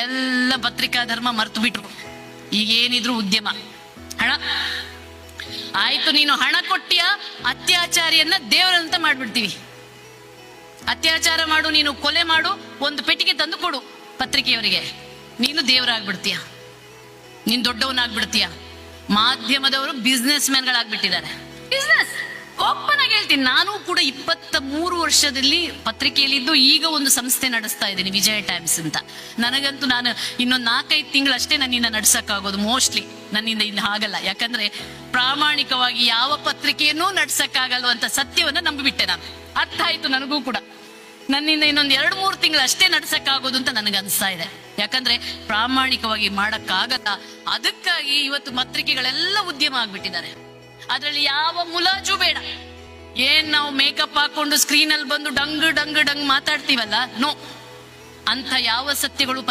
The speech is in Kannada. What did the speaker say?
ಎಲ್ಲ ಪತ್ರಿಕಾ ಧರ್ಮ ಮರ್ತು ಬಿಟ್ರು. ಈಗೇನಿದ್ರು ಉದ್ಯಮ, ಹಣ. ಆಯ್ತು, ನೀನು ಹಣ ಕೊಟ್ಟಿಯ, ಅತ್ಯಾಚಾರಿಯನ್ನ ದೇವರಂತ ಮಾಡ್ಬಿಡ್ತೀವಿ. ಅತ್ಯಾಚಾರ ಮಾಡು, ನೀನು ಕೊಲೆ ಮಾಡು, ಒಂದು ಪೆಟ್ಟಿಗೆ ತಂದು ಕೊಡು ಪತ್ರಿಕೆಯವರಿಗೆ, ನೀನು ದೇವರಾಗ್ಬಿಡ್ತೀಯ, ನೀನ್ ದೊಡ್ಡವನಾಗ್ಬಿಡ್ತೀಯ. ಮಾಧ್ಯಮದವರು ಬಿಸ್ನೆಸ್ ಮ್ಯಾನ್ಗಳಾಗ್ಬಿಟ್ಟಿದ್ದಾರೆ. ಬಿಸ್ನೆಸ್ ಓಪನ್ ಆಗಿ ಹೇಳ್ತೀನಿ, ನಾನು ಕೂಡ 23 ವರ್ಷದಲ್ಲಿ ಪತ್ರಿಕೆಯಲ್ಲಿದ್ದು ಈಗ ಒಂದು ಸಂಸ್ಥೆ ನಡೆಸ್ತಾ ಇದ್ದೀನಿ, ವಿಜಯ ಟೈಮ್ಸ್ ಅಂತ. ನನಗಂತೂ ನಾನು ಇನ್ನೊಂದು 4-5 ತಿಂಗಳಷ್ಟೇ ನನ್ನಿಂದ ನಡ್ಸಕ್ಕಾಗೋದು. ಮೋಸ್ಟ್ಲಿ ನನ್ನಿಂದ ಇನ್ನು ಆಗಲ್ಲ. ಯಾಕಂದ್ರೆ ಪ್ರಾಮಾಣಿಕವಾಗಿ ಯಾವ ಪತ್ರಿಕೆಯನ್ನೂ ನಡ್ಸಕ್ಕಾಗಲ್ವಂತ ಸತ್ಯವನ್ನ ನಂಬಿಬಿಟ್ಟೆ ನಾನು. ಅರ್ಥ ಆಯ್ತು ನನಗೂ ಕೂಡ. ನನ್ನಿಂದ ಇನ್ನೊಂದು 2-3 ತಿಂಗಳು ಅಷ್ಟೇ ನಡ್ಸಕ್ಕಾಗೋದು ಅಂತ ನನಗೆ ಅನಿಸ್ತಾ ಇದೆ. ಯಾಕಂದ್ರೆ ಪ್ರಾಮಾಣಿಕವಾಗಿ ಮಾಡಕ್ಕಾಗಲ್ಲ. ಅದಕ್ಕಾಗಿ ಇವತ್ತು ಪತ್ರಿಕೆಗಳೆಲ್ಲ ಉದ್ಯಮ ಆಗ್ಬಿಟ್ಟಿದ್ದಾರೆ. ಅದ್ರಲ್ಲಿ ಯಾವ ಮುಲಾಜು ಬೇಡ. ಏನ್ ನಾವು ಮೇಕಪ್ ಹಾಕೊಂಡು ಸ್ಕ್ರೀನ್ ಅಲ್ಲಿ ಬಂದು ಡಂಗ್ ಡಂಗ್ ಡಂಗ್ ಮಾತಾಡ್ತೀವಲ್ಲ, ನೋ, ಅಂತ ಯಾವ ಸತ್ಯಗಳು